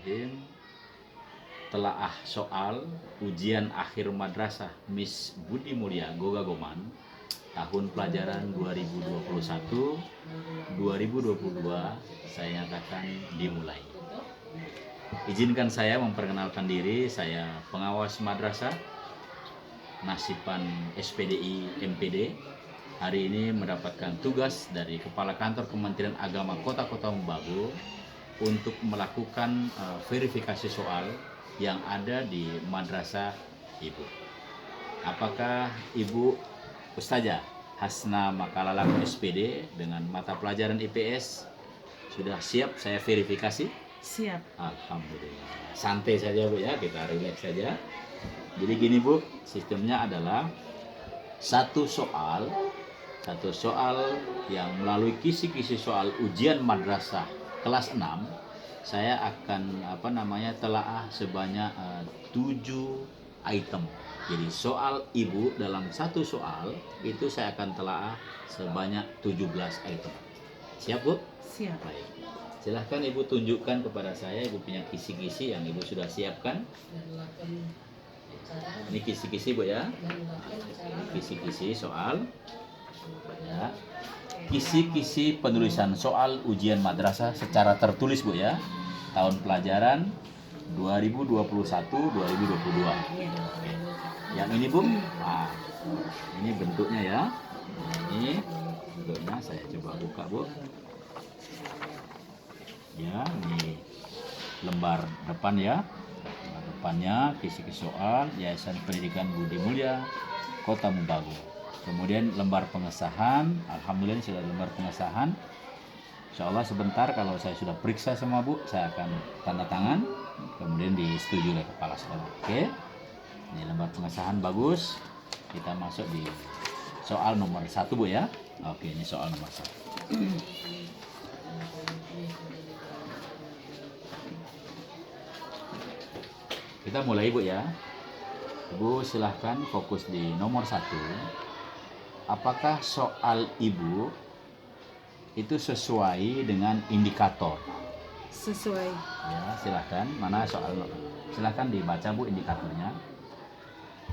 Bismillahirrahmanirrahim. Telaah soal ujian akhir madrasah Miss Budi Mulya Goga Goman tahun pelajaran 2021-2022 saya nyatakan dimulai. Izinkan saya memperkenalkan diri, saya pengawas madrasah Nasipan SPDI MPD. Hari ini mendapatkan tugas dari Kepala Kantor Kementerian Agama Kota Mobagu untuk melakukan verifikasi soal yang ada di madrasah Ibu. Apakah Ibu Ustazah Hasna Makalalang SPD dengan mata pelajaran IPS sudah siap saya verifikasi? Siap. Alhamdulillah. Santai saja Bu ya, kita relax saja. Jadi gini Bu, sistemnya adalah satu soal yang melalui kisi-kisi soal ujian madrasah kelas 6 saya akan telaah sebanyak 7 item. Jadi soal Ibu dalam satu soal itu saya akan telaah sebanyak 17 item. Siap Bu? Siap. Baik. Silahkan Ibu tunjukkan kepada saya Ibu punya kisi-kisi yang Ibu sudah siapkan. Ini kisi-kisi Bu ya. Kisi-kisi soal ya. Kisi-kisi penulisan soal ujian madrasah secara tertulis Bu ya, tahun pelajaran 2021-2022. Yang ini Bu, ini bentuknya ya. Ini bentuknya, saya coba buka Bu. Ya, ini lembar depan ya. Lembar depannya kisi-kisi soal Yayasan Pendidikan Budi Mulya Kota Mobagu. Kemudian lembar pengesahan, alhamdulillah sudah lembar pengesahan. Insya Allah sebentar kalau saya sudah periksa sama Bu, saya akan tanda tangan, kemudian disetujui oleh kepala sekolah. Oke, ini lembar pengesahan bagus. Kita masuk di soal nomor 1 Bu ya. Oke, ini soal nomor 1. Kita mulai Bu ya. Ibu silahkan fokus di nomor 1. Apakah soal Ibu itu sesuai dengan indikator? Sesuai. Ya, silahkan. Mana soal? Silahkan dibaca Bu indikatornya.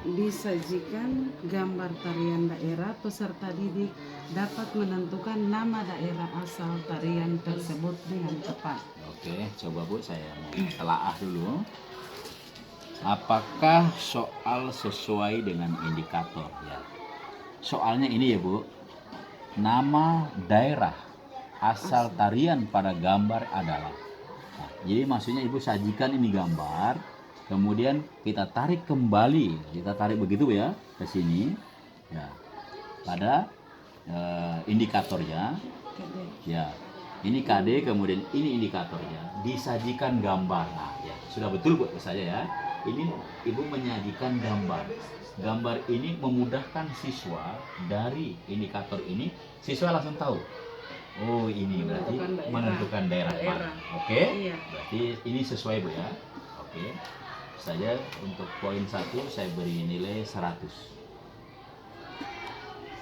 Disajikan gambar tarian daerah, peserta didik dapat menentukan nama daerah asal tarian tersebut dengan tepat. Oke, coba Bu saya mau telaah dulu. Apakah soal sesuai dengan indikator ya? Soalnya ini ya Bu, nama daerah asal tarian pada gambar adalah. Nah, jadi maksudnya Ibu sajikan ini gambar, kemudian kita tarik kembali, kita tarik begitu ya ke sini, ya pada indikatornya, ya ini KD, kemudian ini indikatornya, disajikan gambar. Nah, ya sudah betul buat saya ya. Ini Ibu menyajikan gambar. Gambar ini memudahkan siswa dari indikator ini, siswa langsung tahu. Oh, ini berarti menentukan daerah mana. Oke? Iya. Berarti ini sesuai Bu ya. Oke. Saja untuk poin 1 saya beri nilai 100.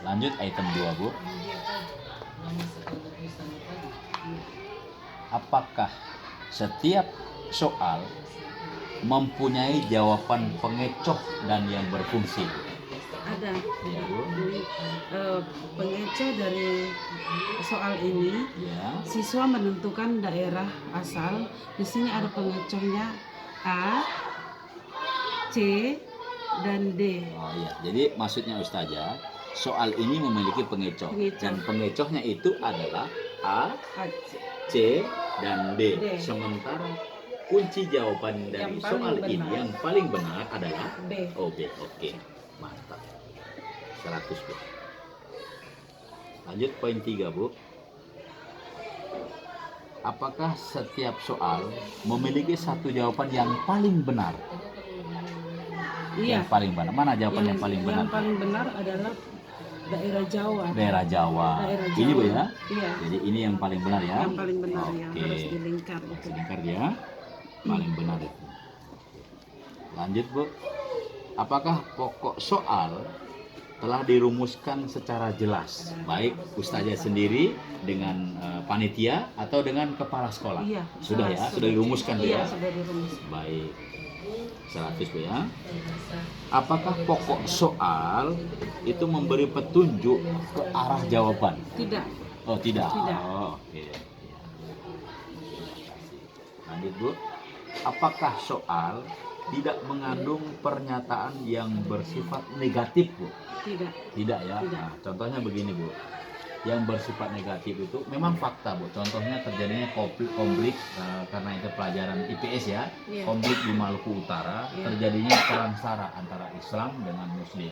Lanjut item 2 Bu. Apakah setiap soal mempunyai jawaban pengecoh dan yang berfungsi? Ada. Ya, Bu. Pengecoh dari soal ini, ya. Siswa menentukan daerah asal. Di sini ada pengecohnya A, C, dan D. Oh iya, jadi maksudnya Ustazah, soal ini memiliki pengecoh. Dan pengecohnya itu adalah A, C, dan D. Sementara kunci jawaban dari soal ini yang paling benar adalah B. Oh, B. Oke. Mantap. 100 Bu. Lanjut poin 3 Bu. Apakah setiap soal memiliki satu jawaban yang paling benar? Iya. Yang paling benar. Mana jawaban yang paling benar? Yang paling benar adalah daerah Jawa. Daerah Jawa. Ini Bu ya? Iya. Jadi ini yang paling benar ya? Yang paling benar ya, harus dilingkar itu. Dilingkar ya. Paling benar itu. Lanjut Bu. Apakah pokok soal telah dirumuskan secara jelas, baik ustazah sendiri dengan panitia atau dengan kepala sekolah. Iya, Sudah ya, sudah dirumuskan Bu iya, ya. sudah dirumuskan. Baik. 100 Bu ya. Apakah pokok soal itu memberi petunjuk ke arah jawaban? Tidak. Oh, tidak. Tidak. Oh, oke. Ya. Lanjut Bu. Apakah soal tidak mengandung pernyataan yang bersifat negatif Bu? Tidak. Tidak ya. Tidak. Nah, contohnya begini Bu. Yang bersifat negatif itu memang fakta Bu. Contohnya terjadinya konflik karena itu pelajaran IPS ya. Iya. Konflik di Maluku Utara, Iya. terjadinya perang sara antara Islam dengan Muslim.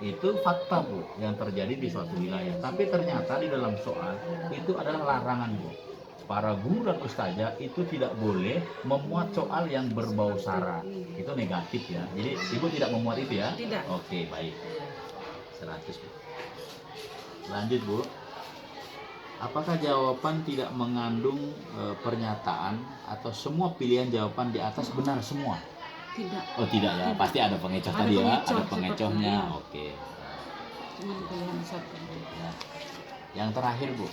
Itu fakta Bu yang terjadi di suatu wilayah. Tapi ternyata di dalam soal itu adalah larangan Bu. Para guru dan ustazah itu tidak boleh memuat soal yang berbau sara. Itu negatif ya. Jadi ibu tidak memuat itu ya? Tidak. Oke, baik. 100 Bu. Lanjut Bu. Apakah jawaban tidak mengandung pernyataan atau semua pilihan jawaban di atas benar semua? Tidak. Oh tidak ya, Tidak. pasti ada pengecoh Ada tadi ya, pengecoh ada pengecohnya. sepertinya. Oke. Cuma pilihan satu. Ya. Yang terakhir Bu.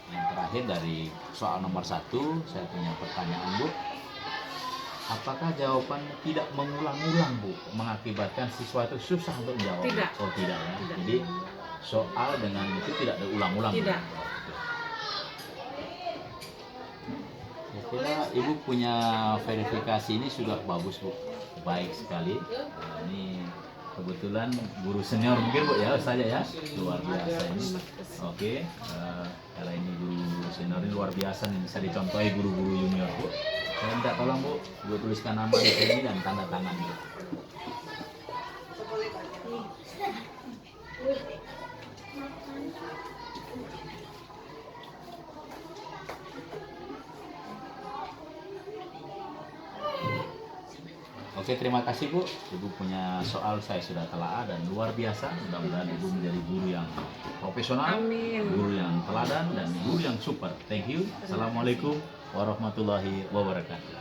Yang terakhir dari soal nomor 1, saya punya pertanyaan Bu. Apakah jawaban tidak mengulang-ulang Bu mengakibatkan siswa itu susah untuk menjawab? Tidak. Oh tidak ya. Tidak. Jadi soal dengan itu tidak diulang-ulang. Tidak. Saya kira Ibu punya verifikasi ini sudah bagus Bu, baik sekali. Nah, ini kebetulan guru senior mungkin Bu ya saja ya, luar biasa ini. Oke, karena ini guru senior ini luar biasa nih, bisa dicontohi guru-guru junior Bu. Saya minta tolong Bu tuliskan nama di sini dan tanda tangan Bu. Oke, terima kasih Bu. Ibu punya soal saya sudah telaah dan luar biasa. Mudah-mudahan Ibu menjadi guru yang profesional, Amin. guru yang teladan, dan guru yang super. Thank you. Assalamualaikum warahmatullahi wabarakatuh.